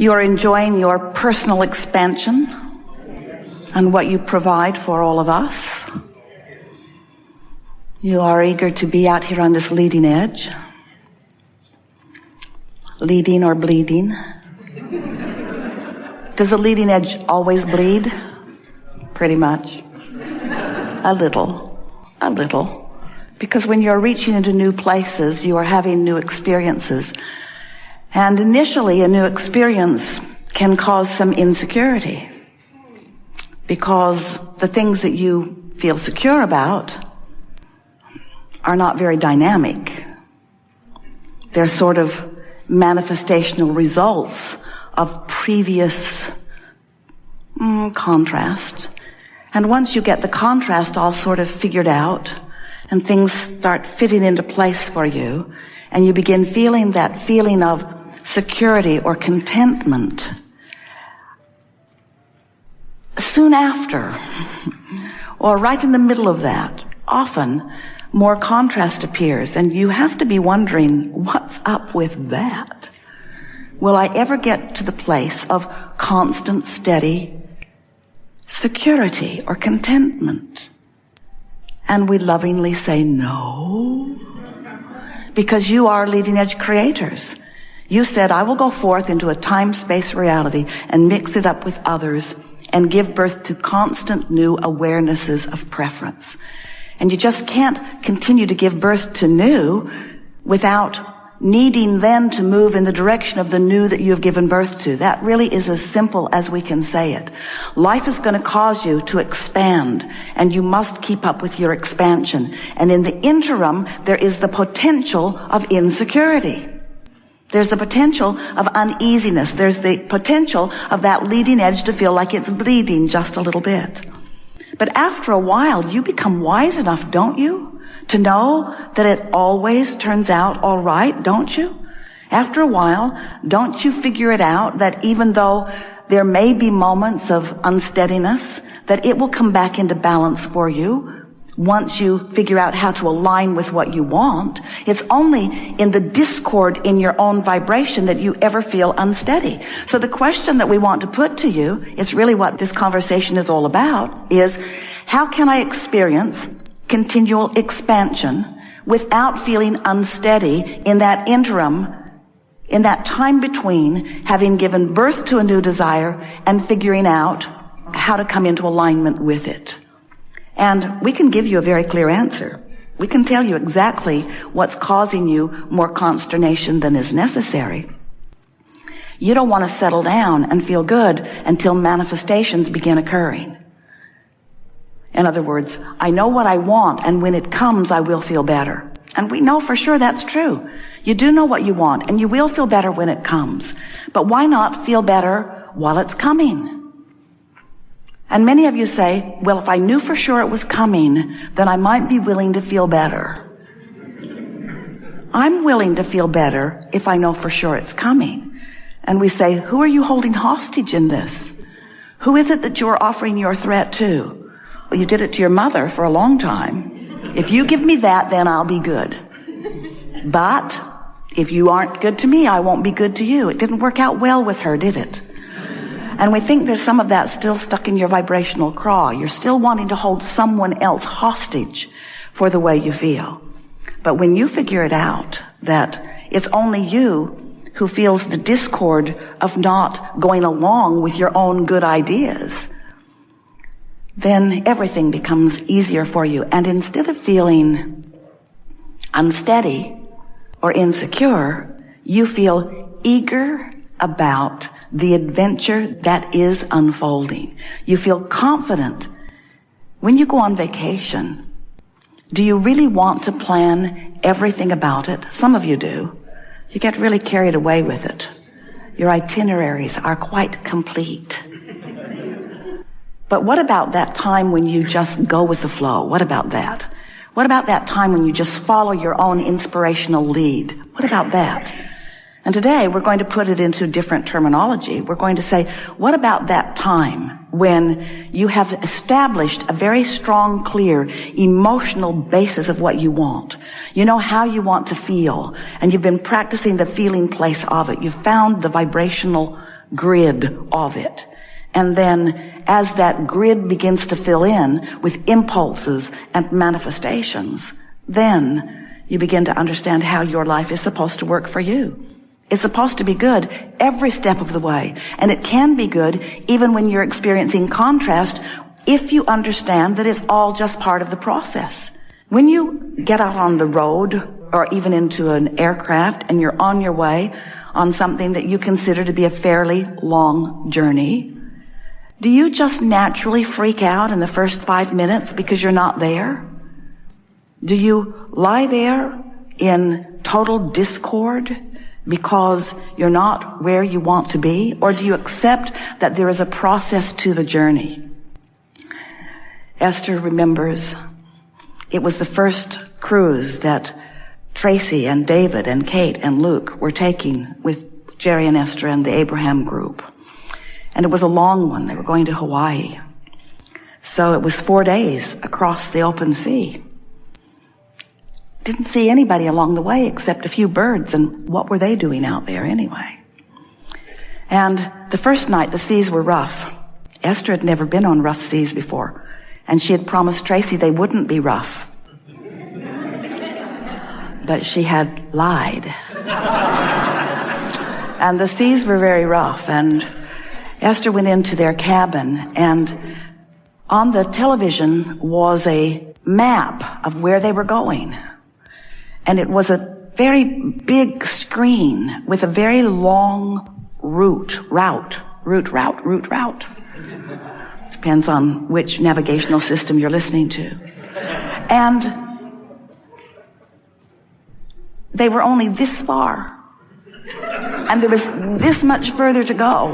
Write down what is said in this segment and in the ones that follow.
You are enjoying your personal expansion and what you provide for all of us. You are eager to be out here on this leading edge. Leading or bleeding. Does the leading edge always bleed? Pretty much. A little. Because when you're reaching into new places, you are having new experiences. And initially, a new experience can cause some insecurity. Because the things that you feel secure about are not very dynamic. They're sort of manifestational results of previous contrast. And once you get the contrast all sort of figured out and things start fitting into place for you, and you begin feeling that feeling of security or contentment, soon after, or right in the middle of that, often more contrast appears, and you have to be wondering, what's up with that? Will I ever get to the place of constant, steady security or contentment? And we lovingly say no, because you are leading edge creators. You said, I will go forth into a time-space reality and mix it up with others and give birth to constant new awarenesses of preference. And you just can't continue to give birth to new without needing then to move in the direction of the new that you have given birth to. That really is as simple as we can say it. Life is going to cause you to expand, and you must keep up with your expansion. And in the interim, there is the potential of insecurity. There's the potential of uneasiness. There's the potential of that leading edge to feel like it's bleeding just a little bit. But after a while, you become wise enough, don't you, to know that it always turns out all right, don't you? After a while, don't you figure it out that even though there may be moments of unsteadiness, that it will come back into balance for you once you figure out how to align with what you want? It's only in the discord in your own vibration that you ever feel unsteady. So the question that we want to put to you, it's really what this conversation is all about, is how can I experience continual expansion without feeling unsteady in that interim, in that time between having given birth to a new desire and figuring out how to come into alignment with it? And we can give you a very clear answer. We can tell you exactly what's causing you more consternation than is necessary. You don't want to settle down and feel good until manifestations begin occurring. In other words, I know what I want, and when it comes, I will feel better. And we know for sure that's true. You do know what you want, and you will feel better when it comes. But why not feel better while it's coming? And many of you say, well, if I knew for sure it was coming, then I might be willing to feel better. I'm willing to feel better if I know for sure it's coming. And we say, who are you holding hostage in this? Who is it that you're offering your threat to? Well, you did it to your mother for a long time. If you give me that, then I'll be good. But if you aren't good to me, I won't be good to you. It didn't work out well with her, did it? And we think there's some of that still stuck in your vibrational craw. You're still wanting to hold someone else hostage for the way you feel. But when you figure it out that it's only you who feels the discord of not going along with your own good ideas, then everything becomes easier for you. And instead of feeling unsteady or insecure, you feel eager about the adventure that is unfolding. You feel confident. When you go on vacation, do you really want to plan everything about it? Some of you do. You get really carried away with it. Your itineraries are quite complete. But what about that time when you just go with the flow? What about that? What about that time when you just follow your own inspirational lead? What about that? And today we're going to put it into different terminology. We're going to say, what about that time when you have established a very strong, clear, emotional basis of what you want? You know how you want to feel, and you've been practicing the feeling place of it. You've found the vibrational grid of it. And then as that grid begins to fill in with impulses and manifestations, then you begin to understand how your life is supposed to work for you. It's supposed to be good every step of the way. And it can be good even when you're experiencing contrast if you understand that it's all just part of the process. When you get out on the road or even into an aircraft and you're on your way on something that you consider to be a fairly long journey, do you just naturally freak out in the first 5 minutes because you're not there? Do you lie there in total discord because you're not where you want to be? Or do you accept that there is a process to the journey? Esther remembers it was the first cruise that Tracy and David and Kate and Luke were taking with Jerry and Esther and the Abraham group. And it was a long one. They were going to Hawaii. So it was 4 days across the open sea. Didn't see anybody along the way except a few birds, and what were they doing out there anyway? And the first night the seas were rough. Esther had never been on rough seas before, and she had promised Tracy they wouldn't be rough. But she had lied. And the seas were very rough, and Esther went into their cabin, and on the television was a map of where they were going. And it was a very big screen with a very long route. Depends on which navigational system you're listening to. And they were only this far. And there was this much further to go.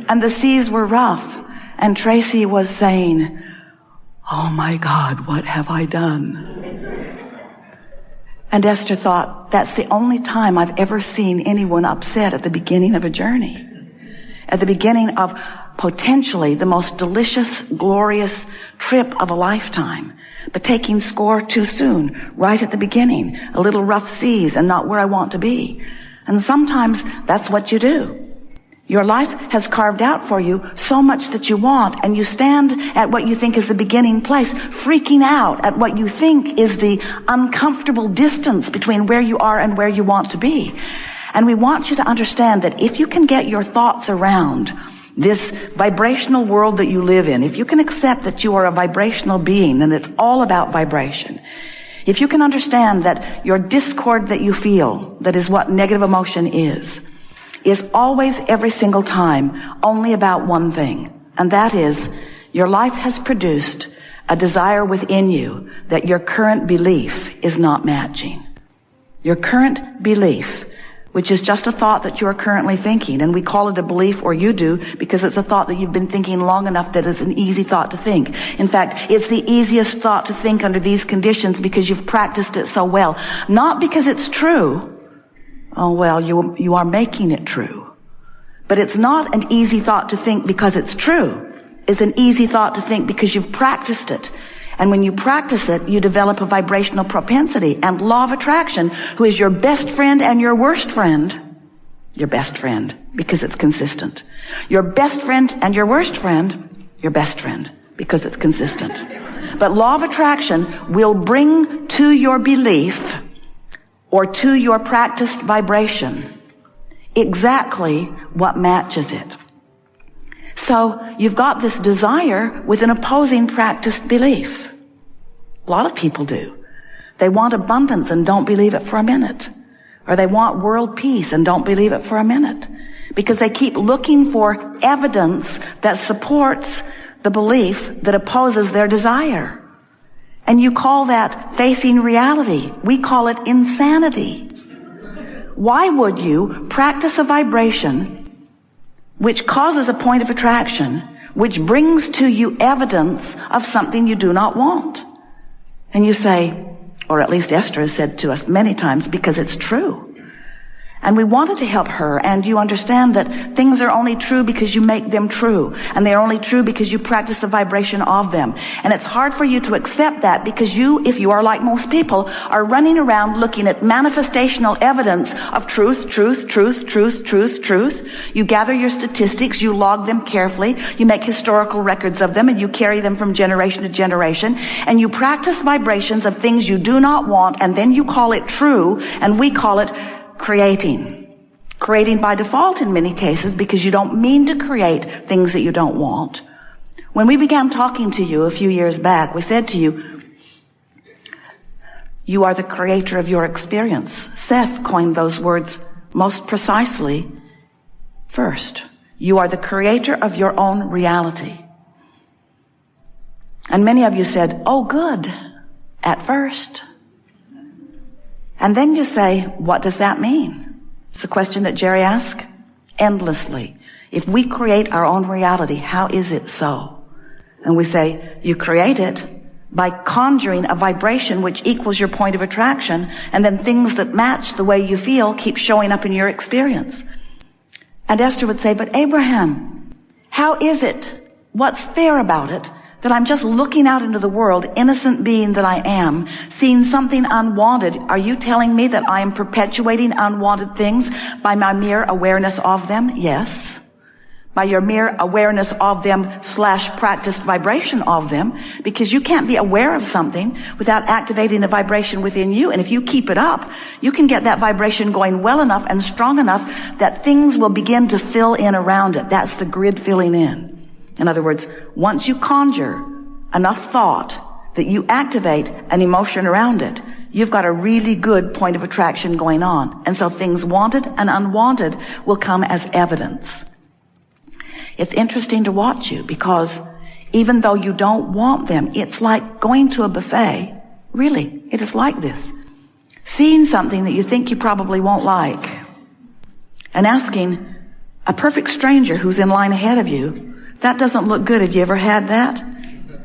And the seas were rough. And Tracy was saying, "Oh my God, what have I done?" And Esther thought, that's the only time I've ever seen anyone upset at the beginning of a journey. At the beginning of potentially the most delicious, glorious trip of a lifetime. But taking score too soon, right at the beginning. A little rough seas and not where I want to be. And sometimes that's what you do. Your life has carved out for you so much that you want, and you stand at what you think is the beginning place, freaking out at what you think is the uncomfortable distance between where you are and where you want to be. And we want you to understand that if you can get your thoughts around this vibrational world that you live in, if you can accept that you are a vibrational being and it's all about vibration, if you can understand that your discord that you feel, that is what negative emotion is always, every single time, only about one thing. And that is, your life has produced a desire within you that your current belief is not matching. Your current belief, which is just a thought that you are currently thinking, and we call it a belief, or you do, because it's a thought that you've been thinking long enough that it's an easy thought to think. In fact, it's the easiest thought to think under these conditions because you've practiced it so well. Not because it's true. Oh, well, you are making it true. But it's not an easy thought to think because it's true. It's an easy thought to think because you've practiced it. And when you practice it, you develop a vibrational propensity. And law of attraction, who is your best friend and your worst friend, your best friend, because it's consistent. Your best friend and your worst friend, your best friend, because it's consistent. But law of attraction will bring to your belief or to your practiced vibration exactly what matches it. So you've got this desire with an opposing practiced belief. A lot of people do. They want abundance and don't believe it for a minute. Or they want world peace and don't believe it for a minute. Because they keep looking for evidence that supports the belief that opposes their desire. And you call that facing reality. We call it insanity. Why would you practice a vibration which causes a point of attraction, which brings to you evidence of something you do not want? And you say, or at least Esther has said to us many times, because it's true. And we wanted to help her, and you understand that things are only true because you make them true. And they're only true because you practice the vibration of them. And it's hard for you to accept that because you, if you are like most people, are running around looking at manifestational evidence of truth, truth, truth, truth, truth, truth. You gather your statistics, you log them carefully, you make historical records of them, and you carry them from generation to generation. And you practice vibrations of things you do not want, and then you call it true, and we call it creating. Creating by default in many cases because you don't mean to create things that you don't want. When we began talking to you a few years back, we said to you, you are the creator of your experience. Seth coined those words most precisely first. You are the creator of your own reality. And many of you said, oh, good, at first. And then you say, what does that mean? It's a question that Jerry asked endlessly. If we create our own reality, how is it so? And we say, you create it by conjuring a vibration which equals your point of attraction, and then things that match the way you feel keep showing up in your experience. And Esther would say, but Abraham, how is it? What's fair about it? That I'm just looking out into the world, innocent being that I am, seeing something unwanted. Are you telling me that I am perpetuating unwanted things by my mere awareness of them? Yes. By your mere awareness of them / practiced vibration of them, because you can't be aware of something without activating the vibration within you. And if you keep it up, you can get that vibration going well enough and strong enough that things will begin to fill in around it. That's the grid filling in. In other words, once you conjure enough thought that you activate an emotion around it, you've got a really good point of attraction going on. And so things wanted and unwanted will come as evidence. It's interesting to watch you because even though you don't want them, it's like going to a buffet. Really, it is like this. Seeing something that you think you probably won't like and asking a perfect stranger who's in line ahead of you, that doesn't look good. Have you ever had that?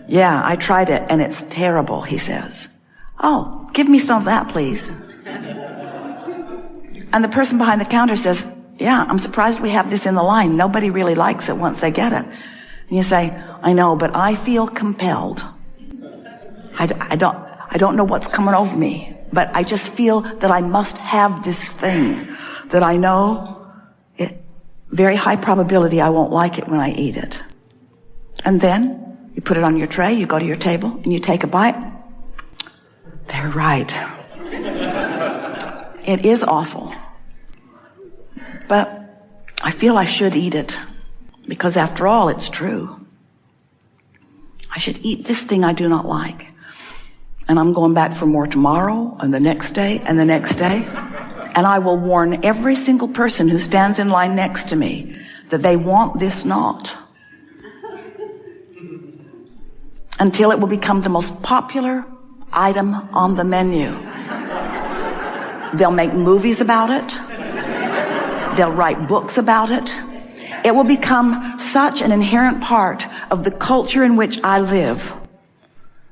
Yeah, I tried it and it's terrible, he says. Oh, give me some of that, please. And the person behind the counter says, yeah, I'm surprised we have this in the line. Nobody really likes it once they get it. And you say, I know, but I feel compelled. I don't know what's coming over me, but I just feel that I must have this thing that I know very high probability I won't like it when I eat it. And then you put it on your tray, you go to your table, and you take a bite. They're right. It is awful. But I feel I should eat it, because after all, it's true. I should eat this thing I do not like. And I'm going back for more tomorrow, and the next day, and the next day. And I will warn every single person who stands in line next to me that they want this not. Until it will become the most popular item on the menu. They'll make movies about it. They'll write books about it. It will become such an inherent part of the culture in which I live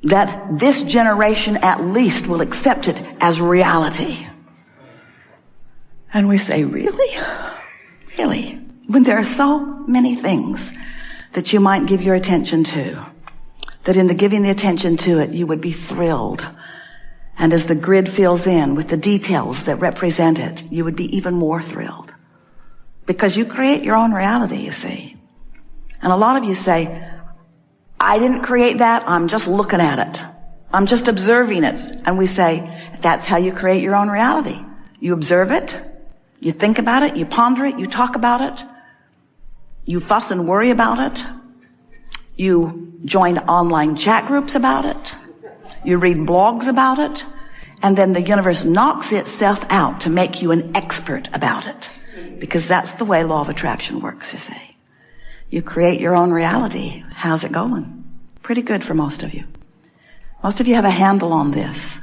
that this generation at least will accept it as reality. And we say, really? Really? When there are so many things that you might give your attention to, that in the giving the attention to it, you would be thrilled. And as the grid fills in with the details that represent it, you would be even more thrilled. Because you create your own reality, you see. And a lot of you say, I didn't create that, I'm just looking at it. I'm just observing it. And we say, that's how you create your own reality. You observe it. You think about it, you ponder it, you talk about it, you fuss and worry about it, you join online chat groups about it, you read blogs about it, and then the universe knocks itself out to make you an expert about it. Because that's the way law of attraction works, you see. You create your own reality. How's it going? Pretty good for most of you. Most of you have a handle on this.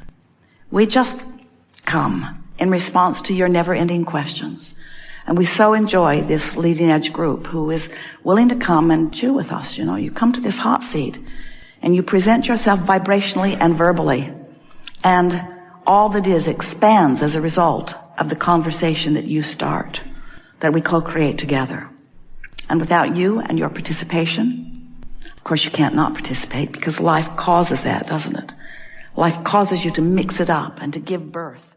We just come in response to your never-ending questions. And we so enjoy this leading edge group who is willing to come and chew with us. You know, you come to this hot seat and you present yourself vibrationally and verbally. And all that is expands as a result. of the conversation that you start, that we co-create together. And without you and your participation, of course you can't not participate, because life causes that, doesn't it? Life causes you to mix it up and to give birth.